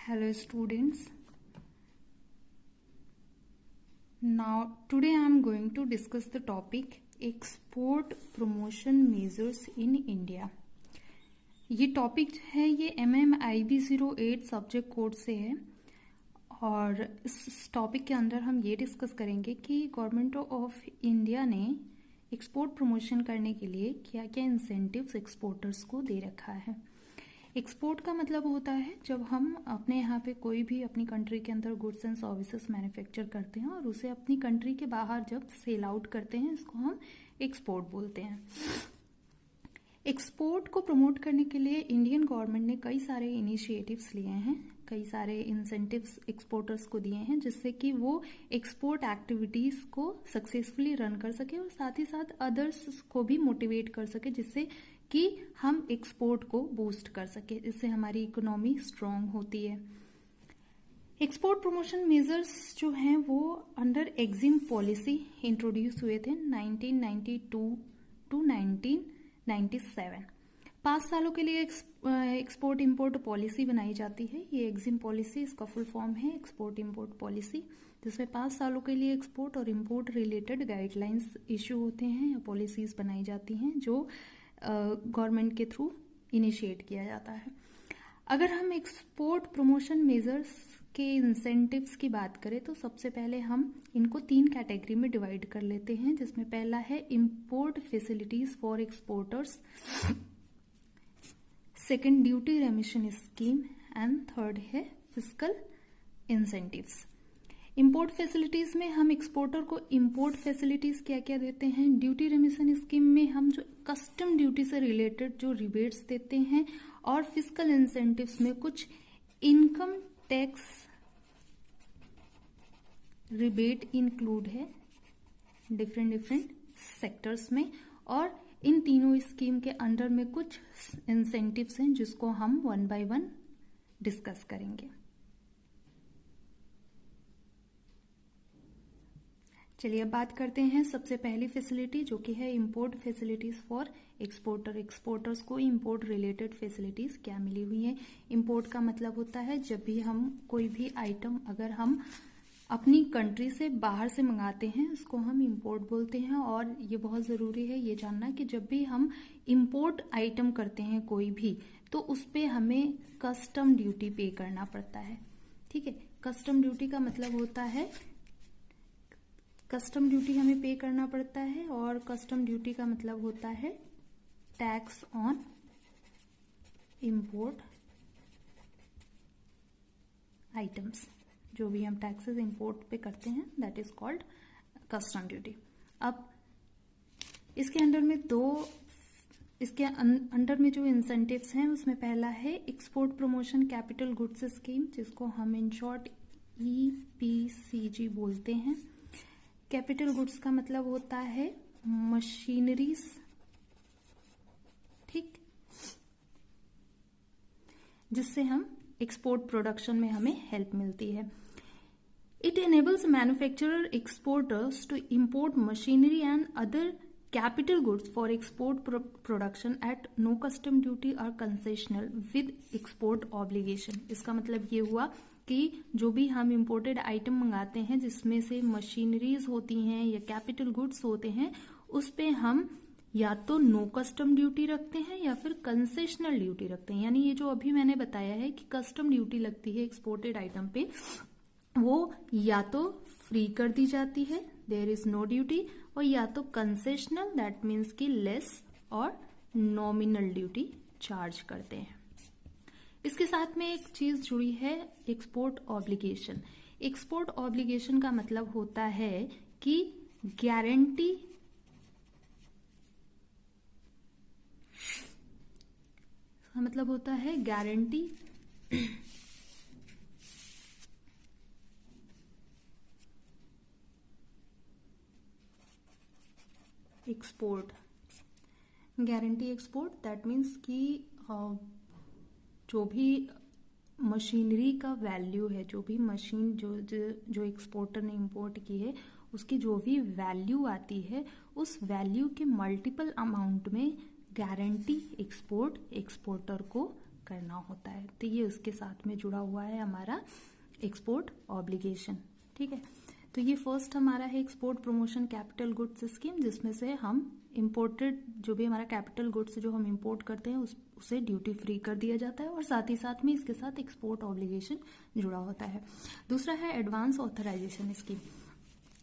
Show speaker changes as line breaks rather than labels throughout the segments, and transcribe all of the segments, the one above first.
Hello students. Now today I am going to discuss the topic export promotion measures in India. ये topic है ये MMIB 08 subject code से है और इस टॉपिक के अंदर हम ये डिस्कस करेंगे कि गवर्नमेंट ऑफ इंडिया ने एक्सपोर्ट प्रमोशन करने के लिए क्या क्या इंसेंटिव्स एक्सपोर्टर्स को दे रखा है। एक्सपोर्ट का मतलब होता है जब हम अपने यहाँ पे कोई भी अपनी कंट्री के अंदर गुड्स एंड सर्विसेज मैन्युफैक्चर करते हैं और उसे अपनी कंट्री के बाहर जब सेल आउट करते हैं, इसको हम एक्सपोर्ट बोलते हैं। एक्सपोर्ट को प्रमोट करने के लिए इंडियन गवर्नमेंट ने कई सारे इनिशिएटिव्स लिए हैं, कई सारे इंसेंटिव्स एक्सपोर्टर्स को दिए हैं जिससे कि वो एक्सपोर्ट एक्टिविटीज को सक्सेसफुली रन कर सके और साथ ही साथ अदर्स को भी मोटिवेट कर सके जिससे कि हम एक्सपोर्ट को बूस्ट कर सके। इससे हमारी इकोनॉमी स्ट्रांग होती है। एक्सपोर्ट प्रमोशन मेजर्स जो हैं वो अंडर एक्जिम पॉलिसी इंट्रोड्यूस हुए थे 1992 टू 1997। 5 सालों के लिए एक्सपोर्ट इंपोर्ट पॉलिसी बनाई जाती है। ये एक्जिम पॉलिसी, इसका फुल फॉर्म है एक्सपोर्ट इंपोर्ट पॉलिसी, जिसमें 5 सालों के लिए एक्सपोर्ट और इंपोर्ट रिलेटेड गाइडलाइंस इश्यू होते हैं या पॉलिसीज बनाई जाती हैं जो गवर्नमेंट के थ्रू इनिशिएट किया जाता है। अगर हम एक्सपोर्ट प्रमोशन मेजर्स के इंसेंटिव्स की बात करें तो सबसे पहले हम इनको 3 कैटेगरी में डिवाइड कर लेते हैं, जिसमें पहला है import facilities for exporters, second duty रेमिशन scheme and third है फिस्कल इंसेंटिव्स। इंपोर्ट फैसिलिटीज में हम एक्सपोर्टर को इंपोर्ट फैसिलिटीज क्या क्या देते हैं। ड्यूटी रेमिशन स्कीम में हम जो कस्टम ड्यूटी से रिलेटेड जो रिबेट्स देते हैं और फिस्कल इंसेंटिव्स में कुछ इनकम टैक्स रिबेट इंक्लूड है डिफरेंट सेक्टर्स में, और इन तीनों स्कीम के अंडर में कुछ इंसेंटिव्स हैं जिसको हम 1 बाय 1 डिस्कस करेंगे। चलिए अब बात करते हैं सबसे पहली फैसिलिटी जो कि है import facilities for exporter. Exporters को इंपोर्ट रिलेटेड फैसिलिटीज क्या मिली हुई है। इंपोर्ट का मतलब होता है जब भी हम कोई भी आइटम अगर हम अपनी कंट्री से बाहर से मंगाते हैं उसको हम इंपोर्ट बोलते हैं। और ये बहुत जरूरी है ये जानना कि जब भी हम इंपोर्ट आइटम करते हैं कोई भी, तो उस पे हमें कस्टम ड्यूटी पे करना पड़ता है। ठीक है, कस्टम ड्यूटी का मतलब होता है कस्टम ड्यूटी हमें पे करना पड़ता है और कस्टम ड्यूटी का मतलब होता है टैक्स ऑन इंपोर्ट आइटम्स। जो भी हम टैक्सेस इंपोर्ट पे करते हैं that is called custom duty. अब इसके अंडर में इसके अंडर में जो इंसेंटिव्स हैं उसमें पहला है export promotion capital goods scheme, जिसको हम इन शॉर्ट EPCG बोलते हैं। कैपिटल गुड्स का मतलब होता है मशीनरीज, ठीक, जिससे हम एक्सपोर्ट प्रोडक्शन में हमें हेल्प मिलती है। It enables manufacturer exporters to import machinery and other capital goods for export production at no custom duty और कंसेशनल विद एक्सपोर्ट ऑब्लिगेशन। इसका मतलब ये हुआ कि जो भी हम इंपोर्टेड आइटम मंगाते हैं जिसमें से मशीनरीज होती हैं या कैपिटल गुड्स होते हैं, उस पे हम या तो नो कस्टम ड्यूटी रखते हैं या फिर कंसेशनल ड्यूटी रखते हैं। यानी ये जो अभी मैंने बताया है कि कस्टम ड्यूटी लगती है एक्सपोर्टेड आइटम पे, वो या तो फ्री कर दी जाती है, देयर इज नो ड्यूटी, और या तो कंसेशनल दैट मीन्स की लेस और नॉमिनल ड्यूटी चार्ज करते हैं। इसके साथ में एक चीज जुड़ी है एक्सपोर्ट ऑब्लिगेशन। एक्सपोर्ट ऑब्लिगेशन का मतलब होता है कि गारंटी मतलब होता है guarantee export, guarantee export that means कि जो भी मशीनरी का वैल्यू है, जो भी मशीन जो एक्सपोर्टर ने इंपोर्ट की है उसकी जो भी वैल्यू आती है उस वैल्यू के मल्टीपल अमाउंट में गारंटी एक्सपोर्ट एक्सपोर्टर को करना होता है। तो ये उसके साथ में जुड़ा हुआ है हमारा एक्सपोर्ट ऑब्लिगेशन। ठीक है, तो ये फर्स्ट हमारा है export promotion capital goods scheme, जिसमें से हम इम्पोर्टेड जो भी हमारा कैपिटल गुड्स जो हम इंपोर्ट करते हैं उसे ड्यूटी फ्री कर दिया जाता है और साथ ही साथ में इसके साथ एक्सपोर्ट ऑब्लिगेशन जुड़ा होता है। दूसरा है advance authorisation scheme.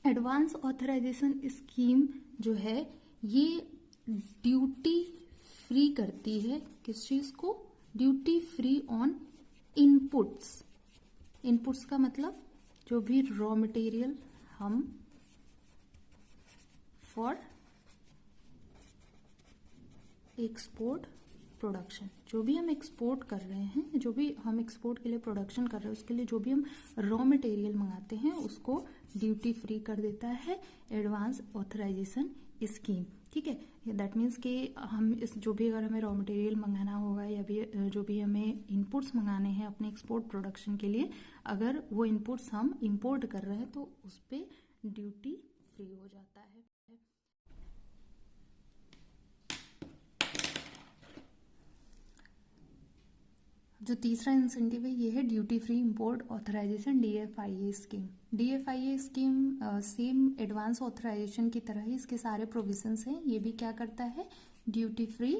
Advance authorisation scheme जो है ये ड्यूटी फ्री करती है किस चीज को? Duty free on inputs. Inputs का मतलब जो भी रॉ मटेरियल हम फॉर एक्सपोर्ट प्रोडक्शन, जो भी हम एक्सपोर्ट कर रहे हैं, जो भी हम एक्सपोर्ट के लिए प्रोडक्शन कर रहे हैं, उसके लिए जो भी हम रॉ मटेरियल मंगाते हैं उसको ड्यूटी फ्री कर देता है एडवांस ऑथराइजेशन स्कीम। ठीक है, दैट मीन्स कि हम इस जो भी अगर हमें रॉ मटेरियल मंगाना होगा या भी जो भी हमें इनपुट्स मंगाने हैं अपने एक्सपोर्ट प्रोडक्शन के लिए, अगर वो इनपुट्स हम इंपोर्ट कर रहे हैं तो उस पर ड्यूटी फ्री हो जाता है। जो तीसरा इंसेंटिव है ये है duty free import authorisation DFIA scheme. DFIA scheme same advance authorisation की तरह ही इसके सारे प्रोविजंस हैं। ये भी क्या करता है? Duty free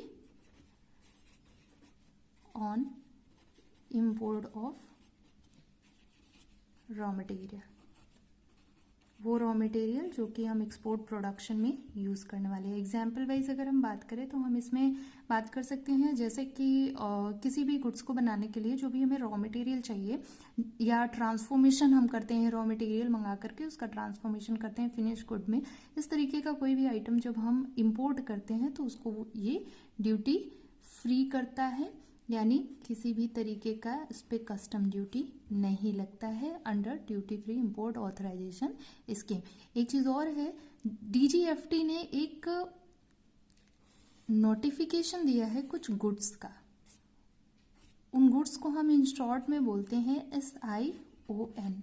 on import of raw material, वो रॉ मटेरियल जो कि हम एक्सपोर्ट प्रोडक्शन में यूज़ करने वाले हैं। एग्जाम्पल वाइज अगर हम बात करें तो हम इसमें बात कर सकते हैं जैसे कि किसी भी गुड्स को बनाने के लिए जो भी हमें रॉ मटेरियल चाहिए या ट्रांसफॉर्मेशन हम करते हैं, रॉ मटेरियल मंगा करके उसका ट्रांसफॉर्मेशन करते हैं फिनिश गुड में, इस तरीके का कोई भी आइटम जब हम इम्पोर्ट करते हैं तो उसको ये ड्यूटी फ्री करता है, यानी किसी भी तरीके का इस पर कस्टम ड्यूटी नहीं लगता है under duty free import authorisation scheme. एक चीज और है, DGFT ने एक नोटिफिकेशन दिया है कुछ गुड्स का। उन गुड्स को हम इन शॉर्ट में बोलते हैं SION।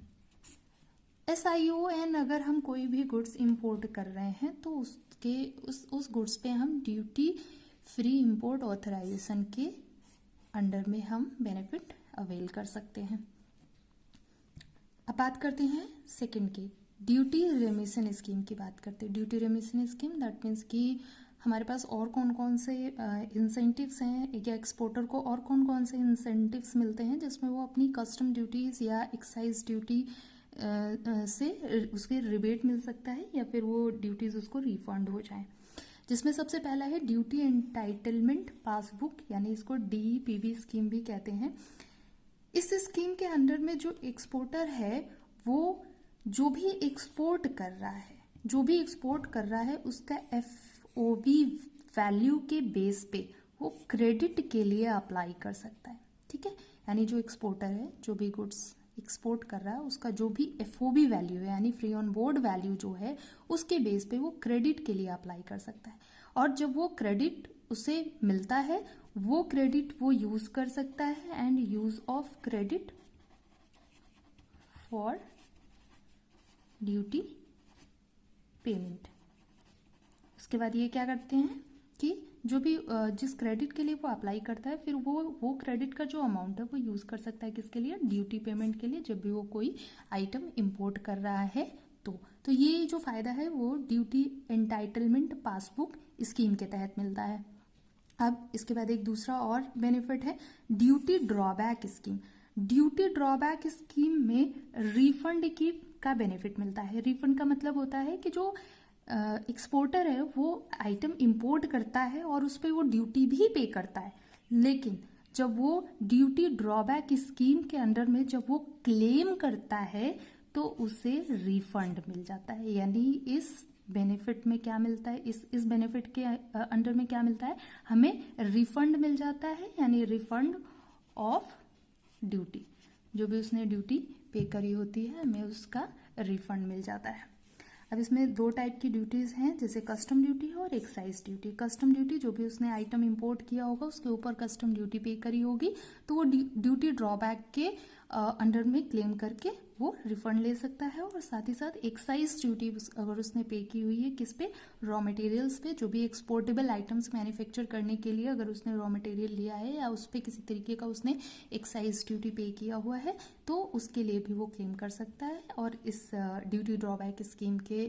SION अगर हम कोई भी गुड्स इंपोर्ट कर रहे हैं तो उसके उस गुड्स पे हम ड्यूटी फ्री इंपोर्ट ऑथराइजेशन के अंडर में हम बेनिफिट अवेल कर सकते हैं। अब बात करते हैं सेकंड की, ड्यूटी रेमिशन स्कीम की बात करते हैं। ड्यूटी रेमिशन स्कीम दैट मीन्स कि हमारे पास और कौन कौन से इंसेंटिव्स हैं या एक्सपोर्टर को और कौन कौन से इंसेंटिव्स मिलते हैं जिसमें वो अपनी कस्टम ड्यूटीज या एक्साइज ड्यूटी से उसके रिबेट मिल सकता है या फिर वो ड्यूटीज उसको रिफंड हो जाए। जिसमें सबसे पहला है ड्यूटी एंटाइटलमेंट पासबुक, यानी इसको DEPP स्कीम भी कहते हैं। इस स्कीम के अंडर में जो एक्सपोर्टर है वो जो भी एक्सपोर्ट कर रहा है उसका FOB वैल्यू के बेस पे वो क्रेडिट के लिए अप्लाई कर सकता है। ठीक है, यानी जो एक्सपोर्टर है जो भी गुड्स एक्सपोर्ट कर रहा है उसका जो भी FOB वैल्यू है यानी फ्री ऑन बोर्ड वैल्यू जो है उसके बेस पे वो क्रेडिट के लिए अप्लाई कर सकता है, और जब वो क्रेडिट उसे मिलता है वो क्रेडिट वो यूज कर सकता है and use of credit for duty payment. उसके बाद ये क्या करते हैं कि जो भी जिस क्रेडिट के लिए वो अप्लाई करता है फिर वो क्रेडिट का जो अमाउंट है वो यूज कर सकता है किसके लिए? ड्यूटी पेमेंट के लिए, जब भी वो कोई आइटम इंपोर्ट कर रहा है तो ये जो फायदा है वो ड्यूटी एंटाइटलमेंट पासबुक स्कीम के तहत मिलता है। अब इसके बाद एक दूसरा और बेनिफिट है duty drawback scheme. Duty drawback scheme में रिफंड का बेनिफिट मिलता है। रिफंड का मतलब होता है कि जो एक्सपोर्टर है वो आइटम इंपोर्ट करता है और उस पर वो ड्यूटी भी पे करता है, लेकिन जब वो ड्यूटी ड्रॉबैक स्कीम के अंडर में जब वो क्लेम करता है तो उसे रिफंड मिल जाता है। यानी इस बेनिफिट में क्या मिलता है, इस बेनिफिट के अंडर में क्या मिलता है, हमें रिफंड मिल जाता है, यानी रिफंड ऑफ ड्यूटी, जो भी उसने ड्यूटी पे करी होती है हमें उसका रिफंड मिल जाता है। अब इसमें दो टाइप की ड्यूटीज हैं, जैसे कस्टम ड्यूटी और एक्साइज ड्यूटी। कस्टम ड्यूटी जो भी उसने आइटम इंपोर्ट किया होगा उसके ऊपर कस्टम ड्यूटी पे करी होगी तो वो ड्यूटी ड्रॉबैक के अंडर में क्लेम करके वो रिफंड ले सकता है। और साथ ही साथ एक्साइज ड्यूटी अगर उसने पे की हुई है किस पे, रॉ मटेरियल्स पे, जो भी एक्सपोर्टेबल आइटम्स मैन्युफैक्चर करने के लिए अगर उसने रॉ मटेरियल लिया है या उस पर किसी तरीके का उसने एक्साइज ड्यूटी पे किया हुआ है तो उसके लिए भी वो क्लेम कर सकता है। और इस ड्यूटी ड्रॉबैक स्कीम के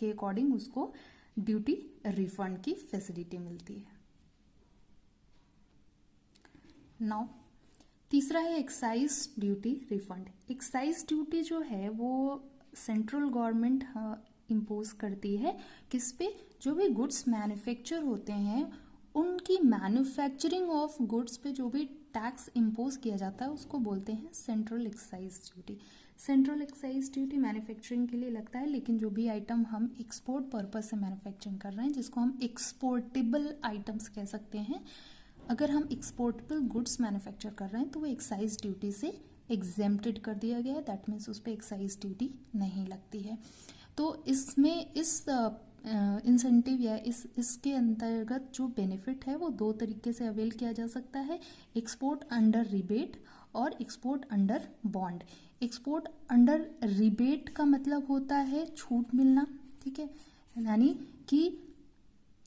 अकॉर्डिंग उसको ड्यूटी रिफंड की फैसिलिटी मिलती है। नाउ तीसरा है excise duty refund. Excise duty जो है वो सेंट्रल गवर्नमेंट इम्पोज करती है किस पे, जो भी गुड्स मैन्युफैक्चर होते हैं उनकी मैन्युफैक्चरिंग ऑफ गुड्स पे जो भी टैक्स इम्पोज किया जाता है उसको बोलते हैं central excise duty. Central excise duty manufacturing के लिए लगता है, लेकिन जो भी आइटम हम एक्सपोर्ट पर्पज से मैन्युफैक्चरिंग कर रहे हैं जिसको हम एक्सपोर्टेबल आइटम्स कह सकते हैं, अगर हम एक्सपोर्टेबल गुड्स मैन्युफैक्चर कर रहे हैं तो वो एक्साइज ड्यूटी से एग्जेम्प्टेड कर दिया गया है। दैट मीन्स उस पर एक्साइज ड्यूटी नहीं लगती है। तो इसमें इस इंसेंटिव या इसके अंतर्गत जो बेनिफिट है वो दो तरीके से अवेल किया जा सकता है, एक्सपोर्ट अंडर रिबेट और export under bond. Export under rebate का मतलब होता है छूट मिलना, ठीक है, यानी कि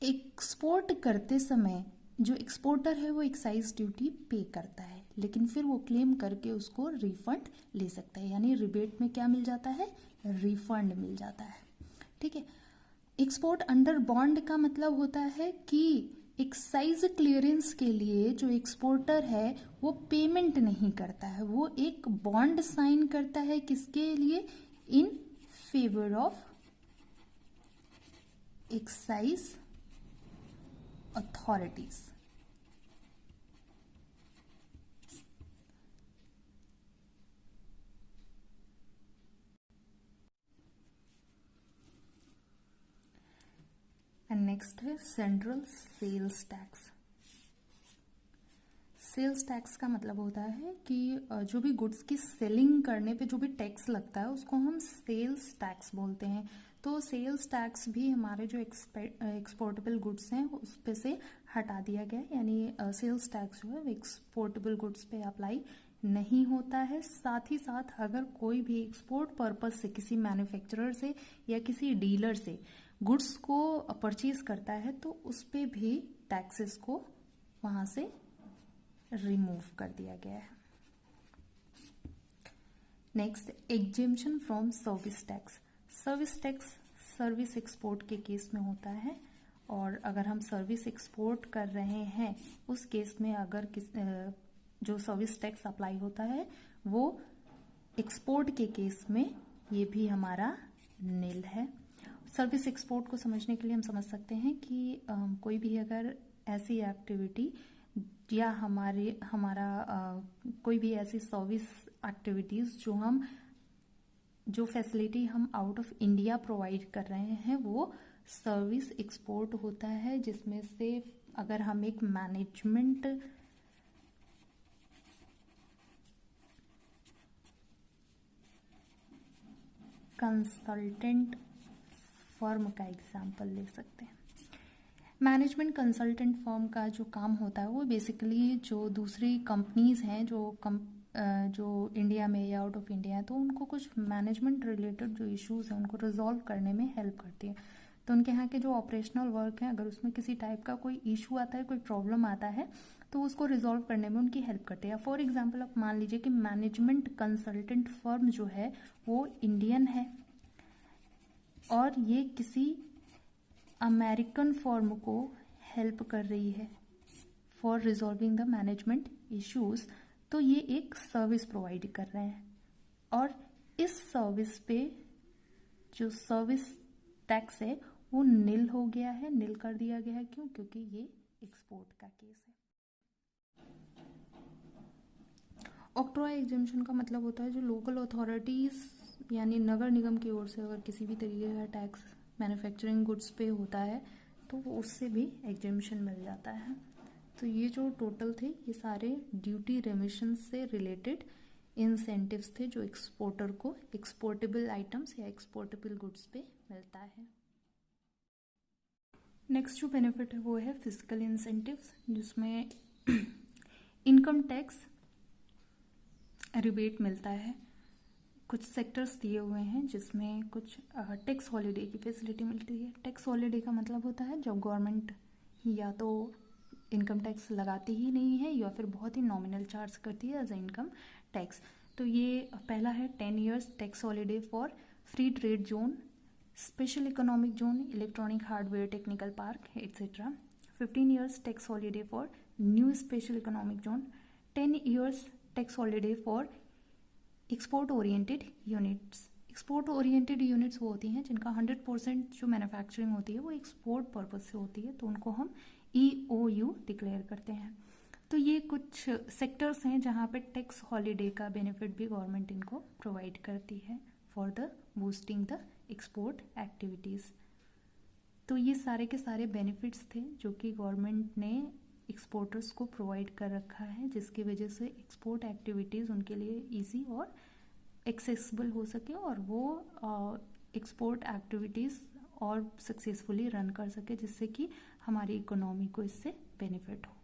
एक्सपोर्ट करते समय जो एक्सपोर्टर है वो एक्साइज ड्यूटी पे करता है लेकिन फिर वो क्लेम करके उसको रिफंड ले सकता है, यानी रिबेट में क्या मिल जाता है, रिफंड मिल जाता है, ठीक है। एक्सपोर्ट अंडर बॉन्ड का मतलब होता है कि एक्साइज क्लियरेंस के लिए जो एक्सपोर्टर है वो पेमेंट नहीं करता है, वो एक बॉन्ड साइन करता है किसके लिए, in favour of excise authorities। And next है central sales tax. Sales tax का मतलब होता है कि जो भी गुड्स की सेलिंग करने पे जो भी टैक्स लगता है उसको हम सेल्स टैक्स बोलते हैं। तो सेल्स टैक्स भी हमारे जो एक्सपोर्टेबल गुड्स हैं उस पे से हटा दिया गया है, यानी सेल्स टैक्स जो है वो एक्सपोर्टेबल गुड्स पे अप्लाई नहीं होता है। साथ ही साथ अगर कोई भी एक्सपोर्ट पर्पस से किसी मैन्युफैक्चरर से या किसी डीलर से गुड्स को परचेज करता है तो उस पे भी टैक्सेस को वहाँ से रिमूव कर दिया गया है। Next, exemption from service tax. Service tax service export के केस में होता है और अगर हम सर्विस एक्सपोर्ट कर रहे हैं उस केस में अगर जो सर्विस टैक्स अप्लाई होता है वो एक्सपोर्ट के केस में ये भी हमारा निल है। सर्विस एक्सपोर्ट को समझने के लिए हम समझ सकते हैं कि कोई भी अगर ऐसी एक्टिविटी या हमारा कोई भी ऐसी सर्विस एक्टिविटीज़ जो फैसिलिटी हम आउट ऑफ इंडिया प्रोवाइड कर रहे हैं वो सर्विस एक्सपोर्ट होता है, जिसमें से अगर हम एक मैनेजमेंट कंसल्टेंट फर्म का एग्जाम्पल ले सकते हैं। मैनेजमेंट कंसल्टेंट फर्म का जो काम होता है वो बेसिकली जो दूसरी कंपनीज हैं जो इंडिया में या आउट ऑफ इंडिया है तो उनको कुछ मैनेजमेंट रिलेटेड जो इश्यूज हैं उनको रिजॉल्व करने में हेल्प करती है। तो उनके यहाँ के जो ऑपरेशनल वर्क है अगर उसमें किसी टाइप का कोई इशू आता है, कोई प्रॉब्लम आता है तो उसको रिजॉल्व करने में उनकी हेल्प करते हैं। फॉर एग्जाम्पल आप मान लीजिए कि मैनेजमेंट कंसल्टेंट फर्म जो है वो इंडियन है और ये किसी अमेरिकन फर्म को हेल्प कर रही है for resolving the management issues, तो ये एक सर्विस प्रोवाइड कर रहे हैं और इस सर्विस पे जो सर्विस टैक्स है वो निल हो गया है, निल कर दिया गया है। क्यों? क्योंकि ये एक्सपोर्ट का केस है। ऑक्ट्रॉय एग्जेम्पशन का मतलब होता है जो लोकल अथॉरिटीज यानी नगर निगम की ओर से अगर किसी भी तरीके का टैक्स मैन्युफैक्चरिंग गुड्स पे होता है तो उससे भी एग्जेम्पशन मिल जाता है। तो ये जो टोटल थे ये सारे ड्यूटी रेमिशन से रिलेटेड इंसेंटिव्स थे जो एक्सपोर्टर को एक्सपोर्टेबल आइटम्स या एक्सपोर्टेबल गुड्स पे मिलता है। नेक्स्ट जो बेनिफिट है वो है फिजिकल इंसेंटिव्स, जिसमें इनकम टैक्स रिबेट मिलता है। कुछ सेक्टर्स दिए हुए हैं जिसमें कुछ टैक्स हॉलीडे की फैसिलिटी मिलती है। टैक्स हॉलीडे का मतलब होता है जब गवर्नमेंट या तो इनकम टैक्स लगाती ही नहीं है या फिर बहुत ही नॉमिनल चार्ज करती है एज ए इनकम टैक्स। तो ये पहला है 10 years tax holiday for free trade zone, special economic zone, electronic hardware technical park etcetera. 15 years tax holiday for new special economic zone. 10 years tax holiday for export oriented units. Export oriented units वो होती हैं जिनका 100% जो manufacturing होती है वो export purpose से होती है, तो उनको हम EOU डिक्लेयर करते हैं। तो ये कुछ सेक्टर्स हैं जहाँ पे टैक्स हॉलीडे का बेनिफिट भी गवर्नमेंट इनको प्रोवाइड करती है for the boosting the export activities. तो ये सारे के सारे बेनिफिट्स थे जो कि गवर्नमेंट ने एक्सपोर्टर्स को प्रोवाइड कर रखा है, जिसकी वजह से एक्सपोर्ट एक्टिविटीज़ उनके लिए इजी और एक्सेसिबल हो सके और वो एक्सपोर्ट एक्टिविटीज़ और सक्सेसफुली रन कर सके, जिससे कि हमारी इकोनॉमी को इससे बेनिफिट हो।